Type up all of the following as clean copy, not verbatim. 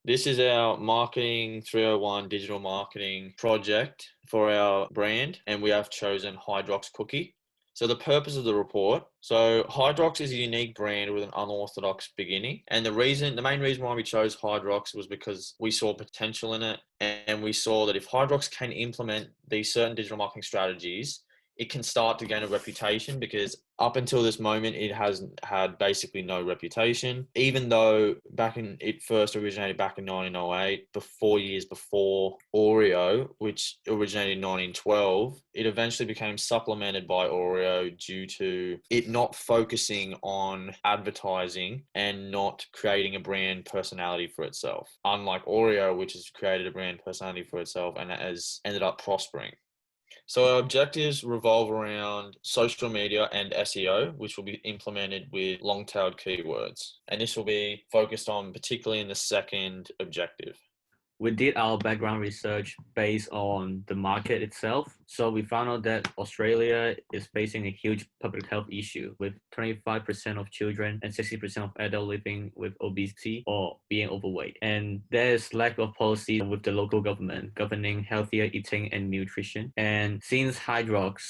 This is our Marketing 301 digital marketing project for our brand, and we have chosen Hydrox Cookie. So the purpose of the report, so Hydrox is a unique brand with an unorthodox beginning. And the main reason why we chose Hydrox was because we saw potential in it. And we saw that if Hydrox can implement these certain digital marketing strategies, it can start to gain a reputation, because up until this moment, it has had basically no reputation. Even though it first originated back in 1908, 4 years before Oreo, which originated in 1912, it eventually became supplemented by Oreo due to it not focusing on advertising and not creating a brand personality for itself. Unlike Oreo, which has created a brand personality for itself and has ended up prospering. So our objectives revolve around social media and SEO, which will be implemented with long-tailed keywords. And this will be focused on particularly in the second objective. We did our background research based on the market itself. So we found out that Australia is facing a huge public health issue, with 25% of children and 60% of adults living with obesity or being overweight. And there's lack of policy with the local government governing healthier eating and nutrition. And since Hydrox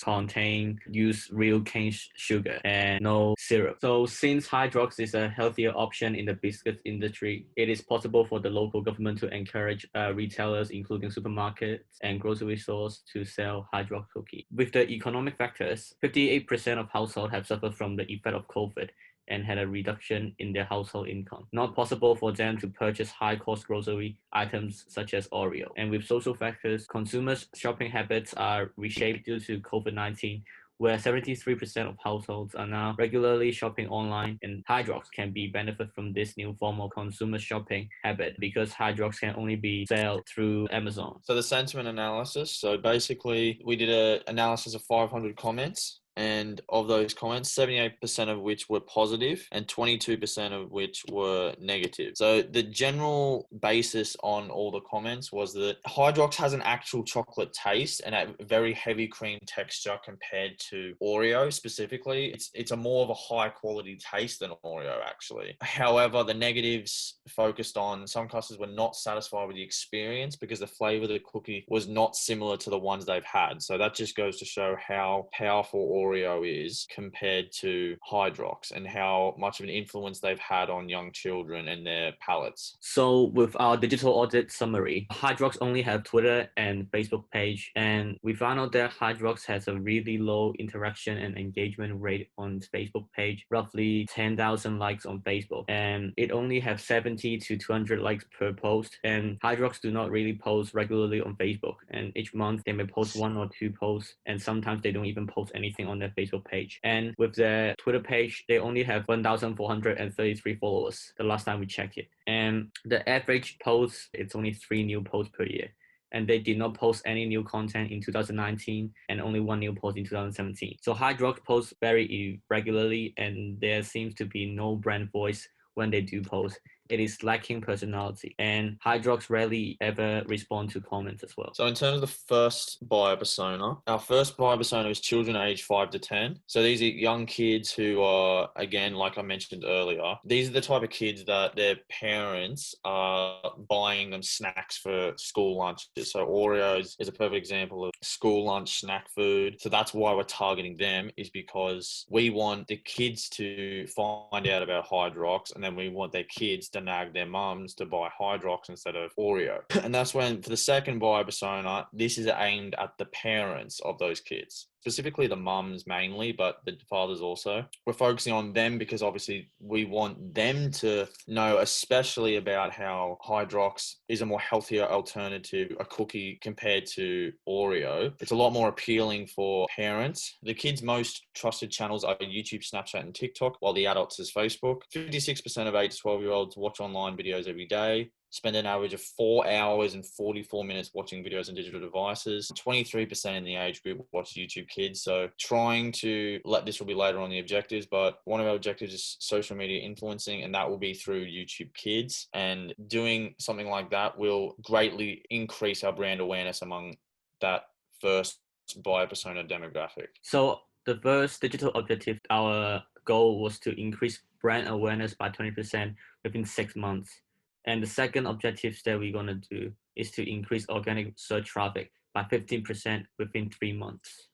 use real cane sugar and no syrup. So since Hydrox is a healthier option in the biscuit industry, it is possible for the local government to encourage retailers, including supermarkets and grocery stores, to sell Hydrox cookie. With the economic factors, 58% of households have suffered from the effect of COVID and had a reduction in their household income. Not possible for them to purchase high-cost grocery items such as Oreo. And with social factors, consumers' shopping habits are reshaped due to COVID-19, where 73% of households are now regularly shopping online, and Hydrox can benefit from this new form of consumer shopping habit because Hydrox can only be sold through Amazon. So the sentiment analysis. So basically, we did an analysis of 500 comments. And of those comments, 78% of which were positive and 22% of which were negative. So the general basis on all the comments was that Hydrox has an actual chocolate taste and a very heavy cream texture compared to Oreo specifically. It's a more of a high quality taste than Oreo actually. However, the negatives focused on some customers were not satisfied with the experience because the flavor of the cookie was not similar to the ones they've had. So that just goes to show how powerful Oreo is compared to Hydrox and how much of an influence they've had on young children and their palates. So with our digital audit summary, Hydrox only have Twitter and Facebook page, and we found out that Hydrox has a really low interaction and engagement rate on its Facebook page, roughly 10,000 likes on Facebook, and it only have 70 to 200 likes per post. And Hydrox do not really post regularly on Facebook, and each month they may post 1 or 2 posts, and sometimes they don't even post anything on their Facebook page. And with their Twitter page, they only have 1,433 followers the last time we checked it. And the average post, it's only 3 new posts per year. And they did not post any new content in 2019 and only 1 new post in 2017. So Hydrox posts very irregularly, and there seems to be no brand voice when they do post. It is lacking personality, and Hydrox rarely ever respond to comments as well. So in terms of the first buyer persona, our first buyer persona is children aged 5 to 10. So these are young kids who are, again, like I mentioned earlier, these are the type of kids that their parents are buying them snacks for school lunches. So Oreos is a perfect example of school lunch snack food. So that's why we're targeting them, is because we want the kids to find out about Hydrox, and then we want their kids to nag their mums to buy Hydrox instead of Oreo. And that's when, for the second buyer persona, this is aimed at the parents of those kids, specifically the mums mainly, but the fathers also. We're focusing on them because obviously we want them to know especially about how Hydrox is a more healthier alternative, a cookie, compared to Oreo. It's a lot more appealing for parents. The kids' most trusted channels are YouTube, Snapchat, and TikTok, while the adults is Facebook. 56% of 8 to 12-year-olds watch online videos every day, spend an average of 4 hours and 44 minutes watching videos on digital devices. 23% in the age group watch YouTube Kids. So this will be later on the objectives, but one of our objectives is social media influencing, and that will be through YouTube Kids. And doing something like that will greatly increase our brand awareness among that first buyer persona demographic. So the first digital objective, our goal was to increase brand awareness by 20% within 6 months. And the second objective that we're going to do is to increase organic search traffic by 15% within 3 months.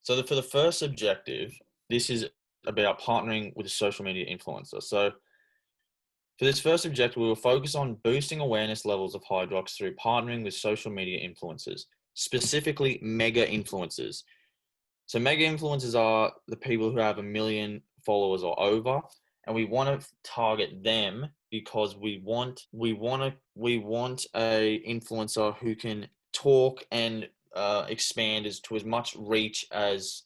So for the first objective, this is about partnering with a social media influencer. So for this first objective, we will focus on boosting awareness levels of Hydrox through partnering with social media influencers, specifically mega influencers. So mega influencers are the people who have 1 million followers or over, and we want to target them because we want a influencer who can talk and expand as much reach as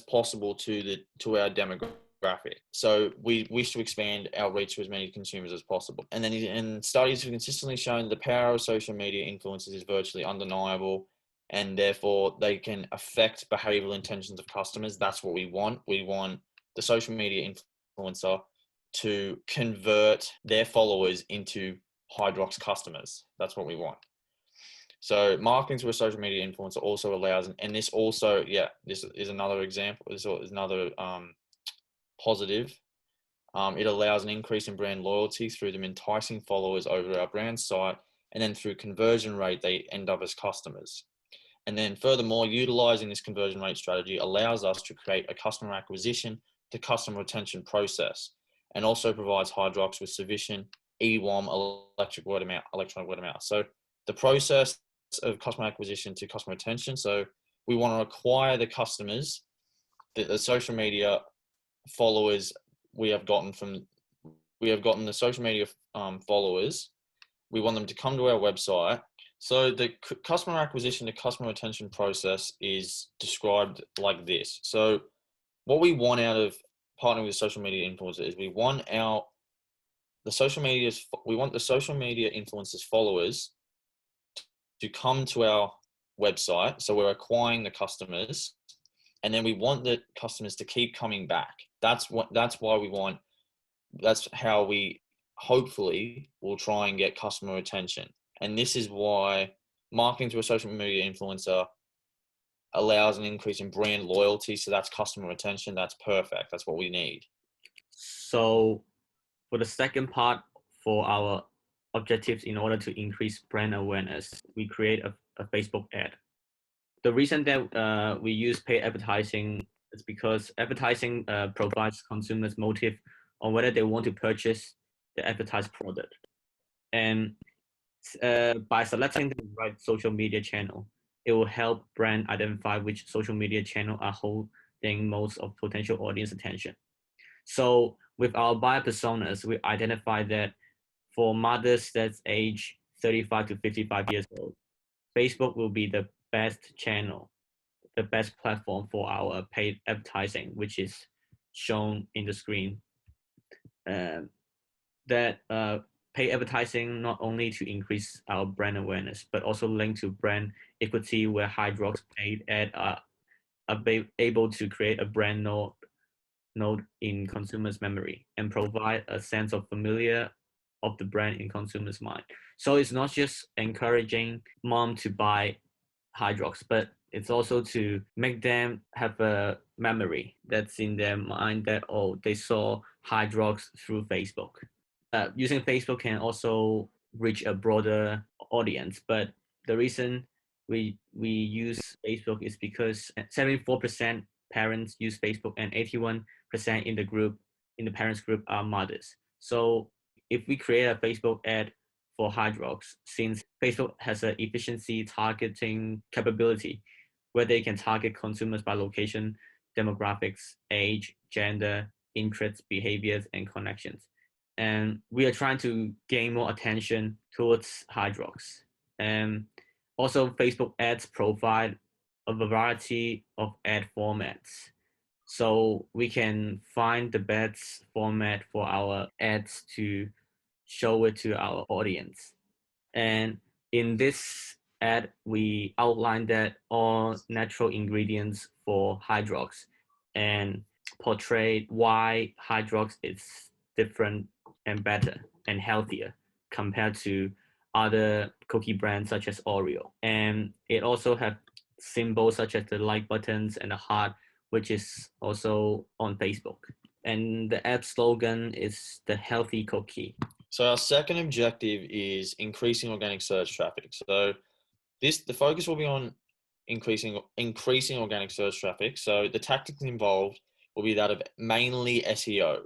possible to our demographic. So we wish to expand our reach to as many consumers as possible. And then in studies have consistently shown the power of social media influencers is virtually undeniable, and therefore they can affect behavioral intentions of customers. That's what we want. We want the social media influencer to convert their followers into Hydrox customers. That's what we want. So marketing to a social media influencer also allows, and this also, this is another example. This is another positive. It allows an increase in brand loyalty through them enticing followers over to our brand site, and then through conversion rate, they end up as customers. And then furthermore, utilizing this conversion rate strategy allows us to create a customer acquisition to customer retention process, and also provides Hydrox with sufficient EWOM, electronic word of mouth. So the process of customer acquisition to customer retention. So we want to acquire the customers, the social media followers we have gotten the social media followers. We want them to come to our website. So the customer acquisition to customer retention process is described like this. So what we want out of partnering with social media influencers is we want the social media influencers followers to come to our website. So we're acquiring the customers, and then we want the customers to keep coming back. That's how we hopefully will try and get customer retention. And this is why marketing to a social media influencer allows an increase in brand loyalty. So that's customer retention. That's perfect. That's what we need. So for the second part, for our objectives in order to increase brand awareness, we create a Facebook ad. The reason that we use paid advertising is because advertising provides consumers motive on whether they want to purchase the advertised product. And by selecting the right social media channel, it will help brand identify which social media channel are holding most of potential audience attention. So with our buyer personas, we identify that for mothers that's age 35 to 55 years old, Facebook will be the best channel, the best platform for our paid advertising, which is shown in the screen. That paid advertising not only to increase our brand awareness, but also link to brand equity, where Hydrox paid ad are able to create a brand node in consumers' memory and provide a sense of familiar of the brand in consumers' mind. So it's not just encouraging mom to buy Hydrox, but it's also to make them have a memory that's in their mind that, oh, they saw Hydrox through Facebook. Using Facebook can also reach a broader audience, but the reason we use Facebook is because 74% parents use Facebook and 81% in the parents group are mothers. So if we create a Facebook ad for Hydrox, since Facebook has an efficiency targeting capability where they can target consumers by location, demographics, age, gender, interests, behaviors, and connections. And we are trying to gain more attention towards Hydrox. And also Facebook ads provide a variety of ad formats. So we can find the best format for our ads to show it to our audience. And in this ad, we outline that all natural ingredients for Hydrox and portray why Hydrox is different and better and healthier compared to other cookie brands such as Oreo. And it also have symbols such as the like buttons and the heart, which is also on Facebook. And the app slogan is the healthy cookie. So our second objective is increasing organic search traffic. So the focus will be on increasing organic search traffic. So the tactics involved will be that of mainly SEO,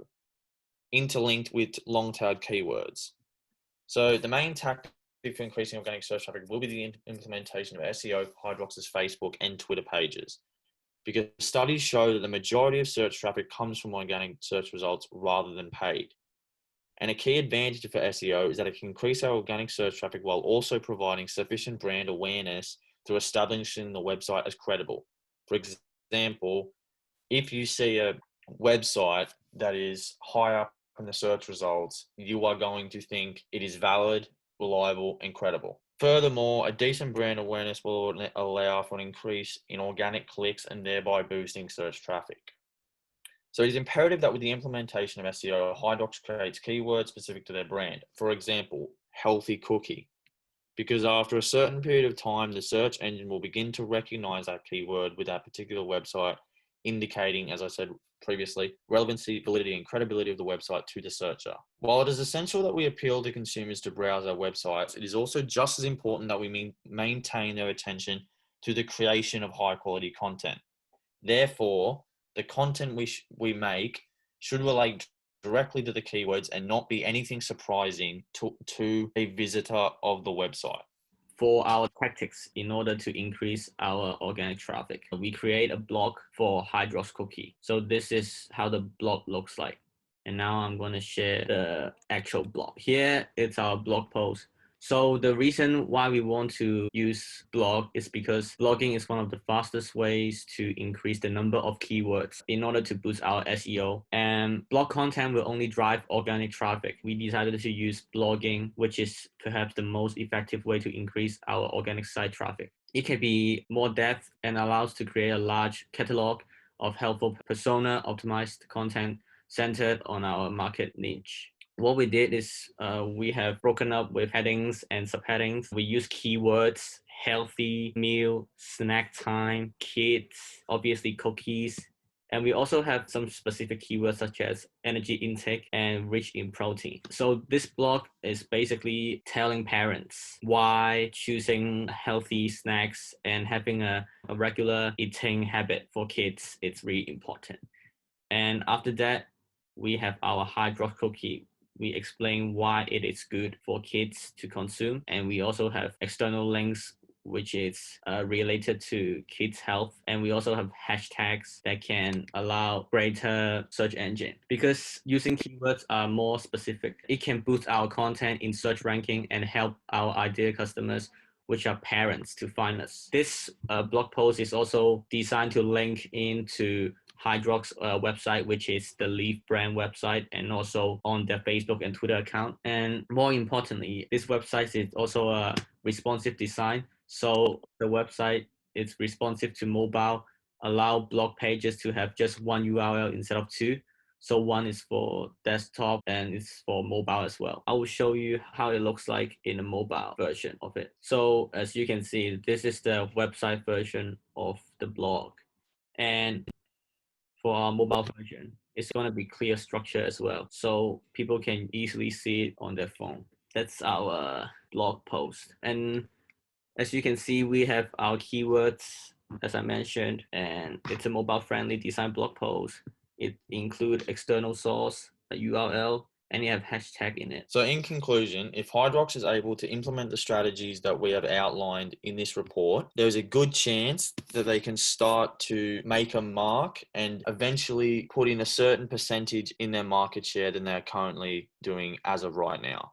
interlinked with long-tailed keywords. So the main tactic for increasing organic search traffic will be the implementation of SEO for Hydrox's Facebook and Twitter pages, because studies show that the majority of search traffic comes from organic search results rather than paid. And a key advantage for SEO is that it can increase our organic search traffic while also providing sufficient brand awareness through establishing the website as credible. For example, if you see a website that is high up in the search results, you are going to think it is valid, reliable, and credible. Furthermore, a decent brand awareness will allow for an increase in organic clicks and thereby boosting search traffic. So it is imperative that with the implementation of SEO, Hydrox creates keywords specific to their brand. For example, healthy cookie. Because after a certain period of time, the search engine will begin to recognize that keyword with that particular website, indicating, as I said previously, relevancy, validity, and credibility of the website to the searcher. While it is essential that we appeal to consumers to browse our websites, it is also just as important that we maintain their attention to the creation of high quality content. Therefore, the content we make should relate directly to the keywords and not be anything surprising to a visitor of the website. For our tactics, in order to increase our organic traffic, we create a blog for Hydrox Cookie. So this is how the blog looks like. And now I'm going to share the actual blog. Here it's our blog post. So the reason why we want to use blog is because blogging is one of the fastest ways to increase the number of keywords in order to boost our SEO. And blog content will only drive organic traffic. We decided to use blogging, which is perhaps the most effective way to increase our organic site traffic. It can be more depth and allows to create a large catalog of helpful persona optimized content centered on our market niche. What we did is we have broken up with headings and subheadings. We use keywords, healthy, meal, snack time, kids, obviously cookies. And we also have some specific keywords such as energy intake and rich in protein. So this blog is basically telling parents why choosing healthy snacks and having a regular eating habit for kids is really important. And after that, we have our Hydrox cookie. We explain why it is good for kids to consume. And we also have external links which is related to kids' health. And we also have hashtags that can allow greater search engine. Because using keywords are more specific, it can boost our content in search ranking and help our ideal customers, which are parents, to find us. This blog post is also designed to link into Hydrox website, which is the Leaf brand website, and also on their Facebook and Twitter account. And more importantly, this website is also a responsive design. So the website is responsive to mobile, allow blog pages to have just one URL instead of two. So one is for desktop and it's for mobile as well. I will show you how it looks like in a mobile version of it. So as you can see, this is the website version of the blog. And for our mobile version, it's going to be clear structure as well, so people can easily see it on their phone. That's our blog post. And as you can see, we have our keywords, as I mentioned, and it's a mobile friendly design blog post. It includes external source, a URL, and you have hashtag in it. So in conclusion, if Hydrox is able to implement the strategies that we have outlined in this report, there's a good chance that they can start to make a mark and eventually put in a certain percentage in their market share than they're currently doing as of right now.